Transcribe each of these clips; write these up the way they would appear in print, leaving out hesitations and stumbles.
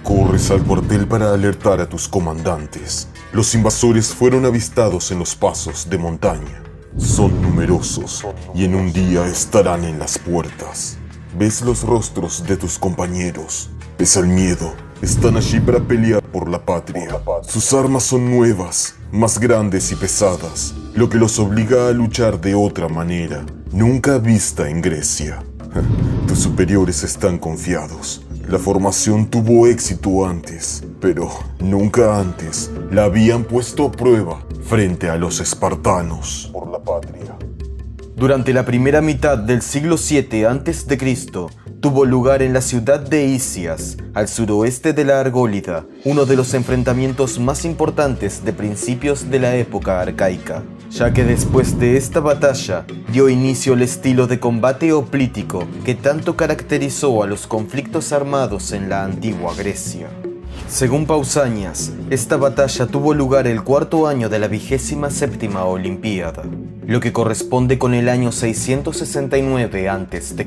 Corres al cuartel para alertar a tus comandantes. Los invasores fueron avistados en los pasos de montaña. Son numerosos y en un día estarán en las puertas. Ves los rostros de tus compañeros. Pese al miedo, están allí para pelear por la patria. Sus armas son nuevas, más grandes y pesadas, lo que los obliga a luchar de otra manera, nunca vista en Grecia. Tus superiores están confiados. La formación tuvo éxito antes, pero nunca antes la habían puesto a prueba frente a los espartanos. Por la patria. Durante la primera mitad del siglo VII a.C., tuvo lugar en la ciudad de Isias, al suroeste de la Argólida, uno de los enfrentamientos más importantes de principios de la época arcaica, ya que después de esta batalla dio inicio el estilo de combate hoplítico que tanto caracterizó a los conflictos armados en la antigua Grecia. Según Pausanias, esta batalla tuvo lugar el cuarto año de la 27ª Olimpiada, lo que corresponde con el año 669 a.C.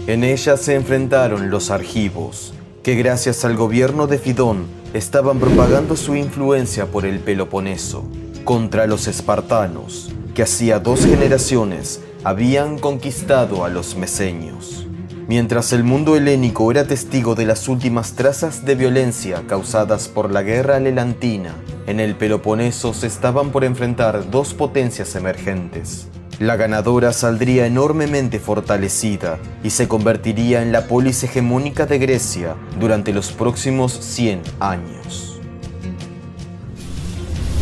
En ella se enfrentaron los argivos, que gracias al gobierno de Fidón estaban propagando su influencia por el Peloponeso, contra los espartanos, que hacía 2 generaciones habían conquistado a los mesenios. Mientras el mundo helénico era testigo de las últimas trazas de violencia causadas por la guerra lelantina, en el Peloponeso se estaban por enfrentar 2 potencias emergentes. La ganadora saldría enormemente fortalecida y se convertiría en la polis hegemónica de Grecia durante los próximos 100 años.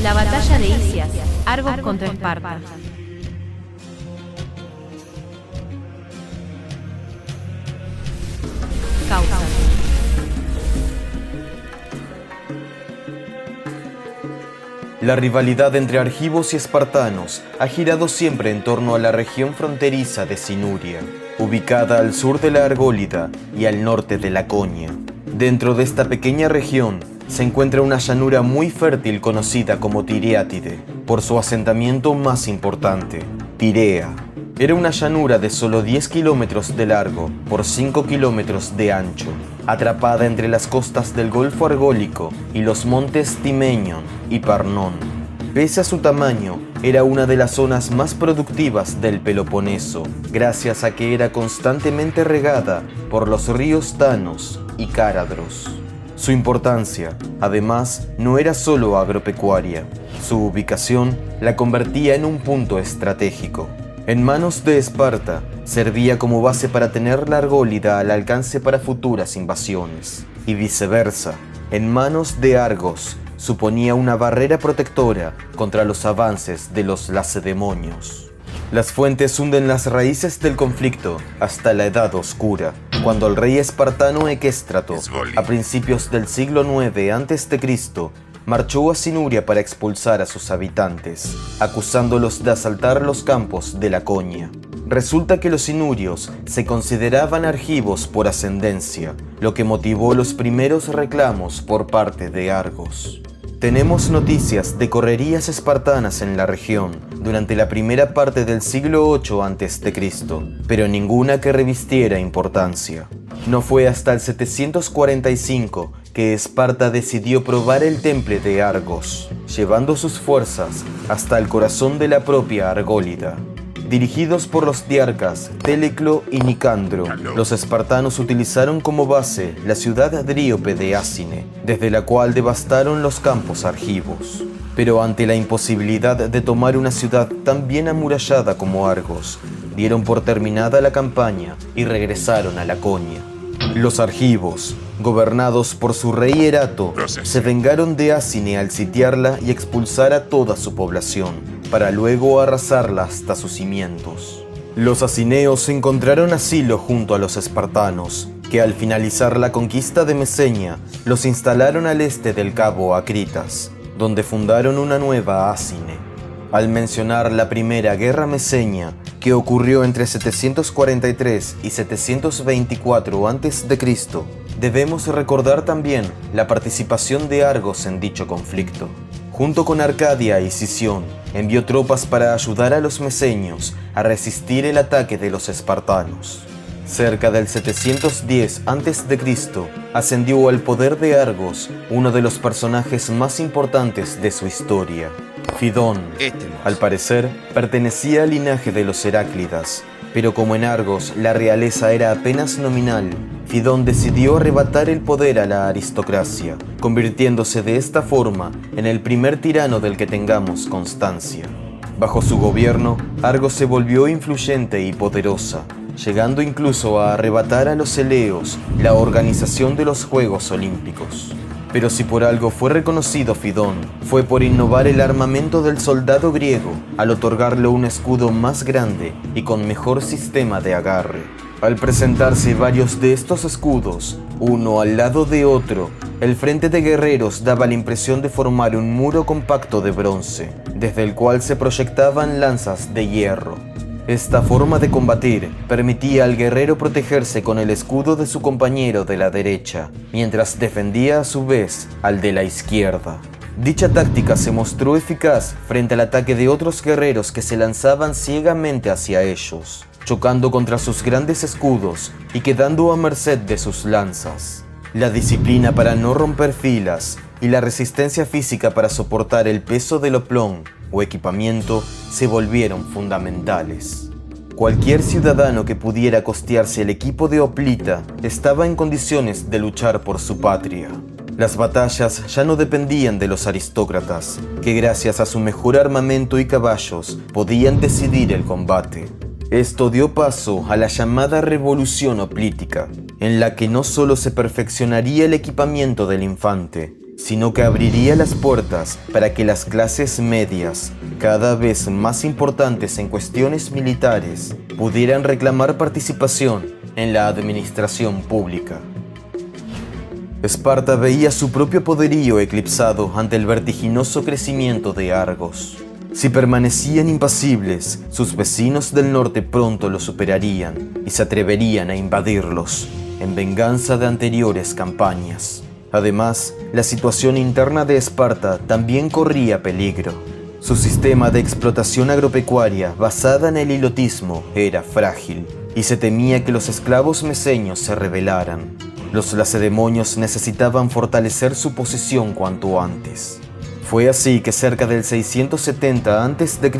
La batalla de Isias, Argos contra Esparta. Causas. La rivalidad entre argivos y espartanos ha girado siempre en torno a la región fronteriza de Sinuria, ubicada al sur de la Argólida y al norte de Laconia. Dentro de esta pequeña región se encuentra una llanura muy fértil conocida como Tiriátide, por su asentamiento más importante, Tirea. Era una llanura de solo 10 kilómetros de largo por 5 kilómetros de ancho, atrapada entre las costas del Golfo Argólico y los montes Timenion y Parnón. Pese a su tamaño, era una de las zonas más productivas del Peloponeso, gracias a que era constantemente regada por los ríos Tanos y Cáradros. Su importancia, además, no era solo agropecuaria. Su ubicación la convertía en un punto estratégico. En manos de Esparta, servía como base para tener la Argólida al alcance para futuras invasiones. Y viceversa, en manos de Argos, suponía una barrera protectora contra los avances de los lacedemonios. Las fuentes hunden las raíces del conflicto hasta la Edad Oscura, cuando el rey espartano Equéstrato, a principios del siglo IX a.C., marchó a Sinuria para expulsar a sus habitantes, acusándolos de asaltar los campos de Laconia. Resulta que los sinurios se consideraban argivos por ascendencia, lo que motivó los primeros reclamos por parte de Argos. Tenemos noticias de correrías espartanas en la región durante la primera parte del siglo VIII a.C., pero ninguna que revistiera importancia. No fue hasta el 745 que Esparta decidió probar el temple de Argos, llevando sus fuerzas hasta el corazón de la propia Argólida. Dirigidos por los diarcas Téleclo y Nicandro, los espartanos utilizaron como base la ciudad dríope de Asine, desde la cual devastaron los campos argivos. Pero ante la imposibilidad de tomar una ciudad tan bien amurallada como Argos, dieron por terminada la campaña y regresaron a Laconia. Los argivos, gobernados por su rey Erato, se vengaron de Asine al sitiarla y expulsar a toda su población, para luego arrasarla hasta sus cimientos. Los asineos encontraron asilo junto a los espartanos, que al finalizar la conquista de Mesenia, los instalaron al este del cabo Acritas, donde fundaron una nueva Asine. Al mencionar la primera guerra mesenia, que ocurrió entre 743 y 724 a.C., debemos recordar también la participación de Argos en dicho conflicto. Junto con Arcadia y Sición, envió tropas para ayudar a los mesenios a resistir el ataque de los espartanos. Cerca del 710 a.C., ascendió al poder de Argos uno de los personajes más importantes de su historia, Fidón. Al parecer, pertenecía al linaje de los Heráclidas, pero como en Argos la realeza era apenas nominal, Fidón decidió arrebatar el poder a la aristocracia, convirtiéndose de esta forma en el primer tirano del que tengamos constancia. Bajo su gobierno, Argos se volvió influyente y poderosa, llegando incluso a arrebatar a los eleos la organización de los Juegos Olímpicos. Pero si por algo fue reconocido Fidón, fue por innovar el armamento del soldado griego al otorgarle un escudo más grande y con mejor sistema de agarre. Al presentarse varios de estos escudos, uno al lado de otro, el frente de guerreros daba la impresión de formar un muro compacto de bronce, desde el cual se proyectaban lanzas de hierro. Esta forma de combatir permitía al guerrero protegerse con el escudo de su compañero de la derecha, mientras defendía a su vez al de la izquierda. Dicha táctica se mostró eficaz frente al ataque de otros guerreros que se lanzaban ciegamente hacia ellos, chocando contra sus grandes escudos y quedando a merced de sus lanzas. La disciplina para no romper filas y la resistencia física para soportar el peso del oplón o equipamiento se volvieron fundamentales. Cualquier ciudadano que pudiera costearse el equipo de hoplita estaba en condiciones de luchar por su patria. Las batallas ya no dependían de los aristócratas, que gracias a su mejor armamento y caballos podían decidir el combate. Esto dio paso a la llamada Revolución Hoplítica, en la que no solo se perfeccionaría el equipamiento del infante, sino que abriría las puertas para que las clases medias, cada vez más importantes en cuestiones militares, pudieran reclamar participación en la administración pública. Esparta veía su propio poderío eclipsado ante el vertiginoso crecimiento de Argos. Si permanecían impasibles, sus vecinos del norte pronto los superarían y se atreverían a invadirlos, en venganza de anteriores campañas. Además, la situación interna de Esparta también corría peligro. Su sistema de explotación agropecuaria basada en el hilotismo era frágil y se temía que los esclavos meseños se rebelaran. Los lacedemonios necesitaban fortalecer su posición cuanto antes. Fue así que cerca del 670 a.C.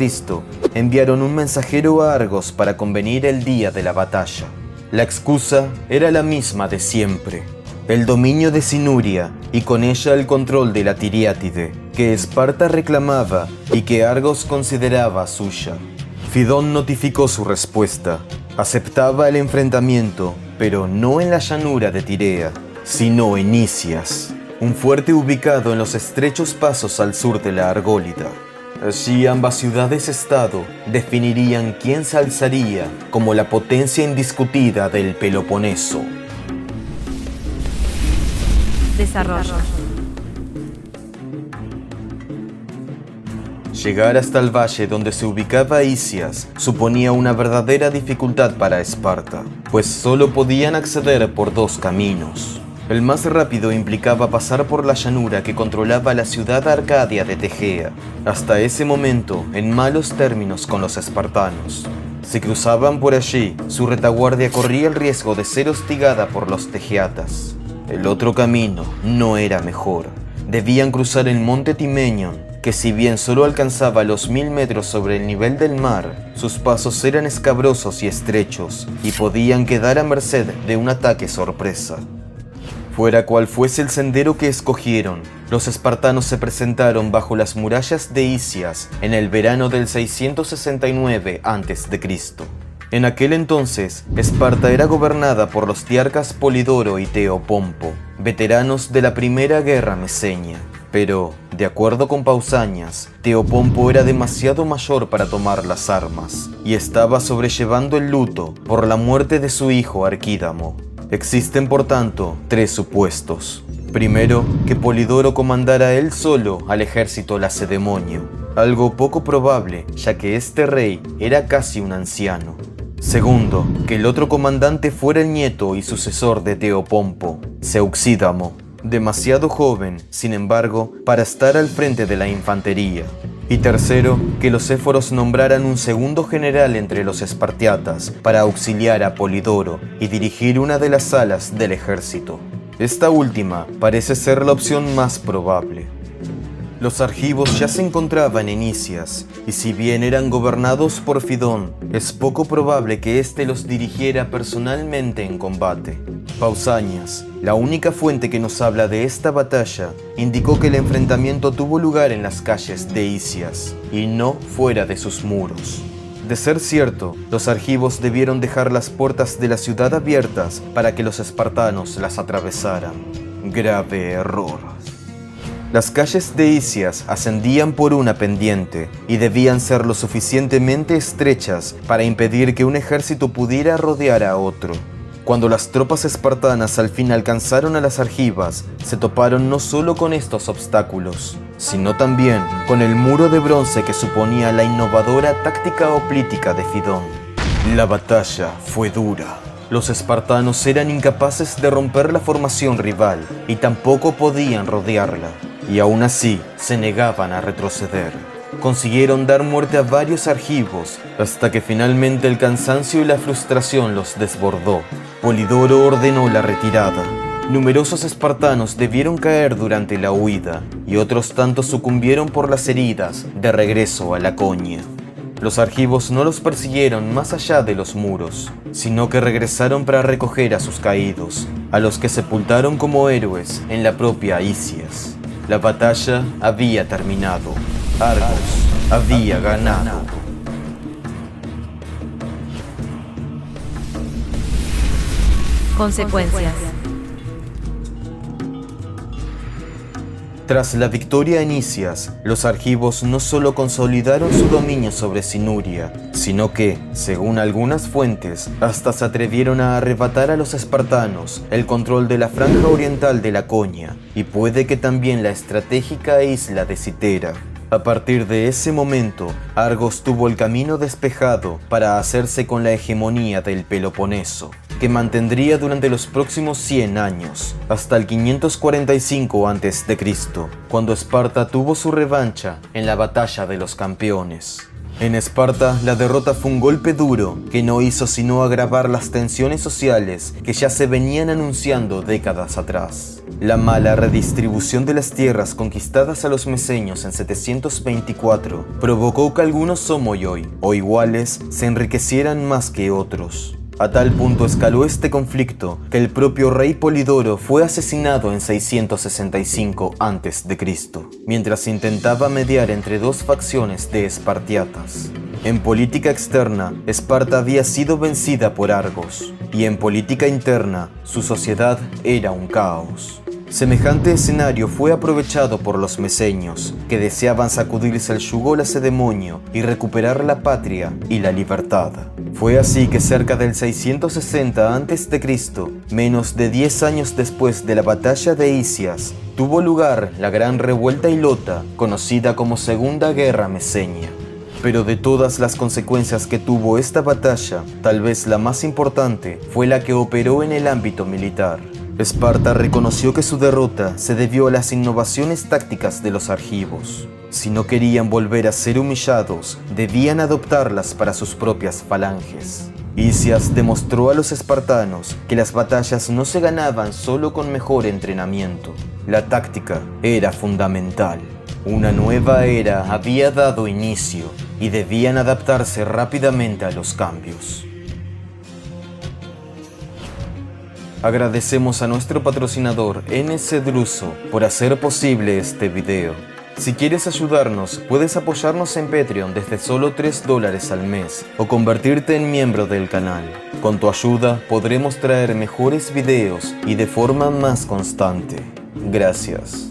enviaron un mensajero a Argos para convenir el día de la batalla. La excusa era la misma de siempre: el dominio de Sinuria y con ella el control de la Tiriátide, que Esparta reclamaba y que Argos consideraba suya. Fidón notificó su respuesta. Aceptaba el enfrentamiento, pero no en la llanura de Tirea, sino en Isias, un fuerte ubicado en los estrechos pasos al sur de la Argólida. Allí ambas ciudades-estado definirían quién se alzaría como la potencia indiscutida del Peloponeso. Desarrollo. Llegar hasta el valle donde se ubicaba Isias suponía una verdadera dificultad para Esparta, pues solo podían acceder por dos caminos. El más rápido implicaba pasar por la llanura que controlaba la ciudad arcadia de Tegea, hasta ese momento en malos términos con los espartanos. Si cruzaban por allí, su retaguardia corría el riesgo de ser hostigada por los tegeatas. El otro camino no era mejor. Debían cruzar el monte Timenion, que si bien solo alcanzaba los 1000 metros sobre el nivel del mar, sus pasos eran escabrosos y estrechos, y podían quedar a merced de un ataque sorpresa. Fuera cual fuese el sendero que escogieron, los espartanos se presentaron bajo las murallas de Isias en el verano del 669 a.C. En aquel entonces, Esparta era gobernada por los tiarcas Polidoro y Teopompo, veteranos de la primera guerra meseña. Pero, de acuerdo con Pausanias, Teopompo era demasiado mayor para tomar las armas y estaba sobrellevando el luto por la muerte de su hijo Arquídamo. Existen, por tanto, tres supuestos. Primero, que Polidoro comandara él solo al ejército lacedemonio, algo poco probable, ya que este rey era casi un anciano. Segundo, que el otro comandante fuera el nieto y sucesor de Teopompo, Zeuxídamo, demasiado joven, sin embargo, para estar al frente de la infantería. Y tercero, que los éforos nombraran un segundo general entre los espartiatas para auxiliar a Polidoro y dirigir una de las alas del ejército. Esta última parece ser la opción más probable. Los argivos ya se encontraban en Isias, y si bien eran gobernados por Fidón, es poco probable que éste los dirigiera personalmente en combate. Pausanias, la única fuente que nos habla de esta batalla, indicó que el enfrentamiento tuvo lugar en las calles de Isias, y no fuera de sus muros. De ser cierto, los argivos debieron dejar las puertas de la ciudad abiertas para que los espartanos las atravesaran. Grave error. Las calles de Isias ascendían por una pendiente y debían ser lo suficientemente estrechas para impedir que un ejército pudiera rodear a otro. Cuando las tropas espartanas al fin alcanzaron a las argivas, se toparon no solo con estos obstáculos, sino también con el muro de bronce que suponía la innovadora táctica hoplítica de Fidón. La batalla fue dura. Los espartanos eran incapaces de romper la formación rival y tampoco podían rodearla, y aún así se negaban a retroceder. Consiguieron dar muerte a varios argivos hasta que finalmente el cansancio y la frustración los desbordó. Polidoro ordenó la retirada. Numerosos espartanos debieron caer durante la huida y otros tantos sucumbieron por las heridas de regreso a Laconia. Los argivos no los persiguieron más allá de los muros, sino que regresaron para recoger a sus caídos, a los que sepultaron como héroes en la propia Isias. La batalla había terminado. Argos había ganado. Consecuencias. Tras la victoria en Isias, los argivos no solo consolidaron su dominio sobre Sinuria, sino que, según algunas fuentes, hasta se atrevieron a arrebatar a los espartanos el control de la franja oriental de Laconia, y puede que también la estratégica isla de Citera. A partir de ese momento, Argos tuvo el camino despejado para hacerse con la hegemonía del Peloponeso, que mantendría durante los próximos 100 años, hasta el 545 a.C., cuando Esparta tuvo su revancha en la Batalla de los Campeones. En Esparta, la derrota fue un golpe duro que no hizo sino agravar las tensiones sociales que ya se venían anunciando décadas atrás. La mala redistribución de las tierras conquistadas a los meseños en 724 provocó que algunos homoioi, o iguales, se enriquecieran más que otros. A tal punto escaló este conflicto que el propio rey Polidoro fue asesinado en 665 a.C., mientras intentaba mediar entre dos facciones de espartiatas. En política externa, Esparta había sido vencida por Argos, y en política interna, su sociedad era un caos. Semejante escenario fue aprovechado por los meseños, que deseaban sacudirse el yugo lacedemonio y recuperar la patria y la libertad. Fue así que cerca del 660 a.C., menos de 10 años después de la batalla de Isias, tuvo lugar la gran revuelta hilota, conocida como Segunda Guerra Meseña. Pero de todas las consecuencias que tuvo esta batalla, tal vez la más importante fue la que operó en el ámbito militar. Esparta reconoció que su derrota se debió a las innovaciones tácticas de los argivos. Si no querían volver a ser humillados, debían adoptarlas para sus propias falanges. Isias demostró a los espartanos que las batallas no se ganaban solo con mejor entrenamiento. La táctica era fundamental. Una nueva era había dado inicio y debían adaptarse rápidamente a los cambios. Agradecemos a nuestro patrocinador NC Druso por hacer posible este video. Si quieres ayudarnos, puedes apoyarnos en Patreon desde solo $3 al mes o convertirte en miembro del canal. Con tu ayuda podremos traer mejores videos y de forma más constante. Gracias.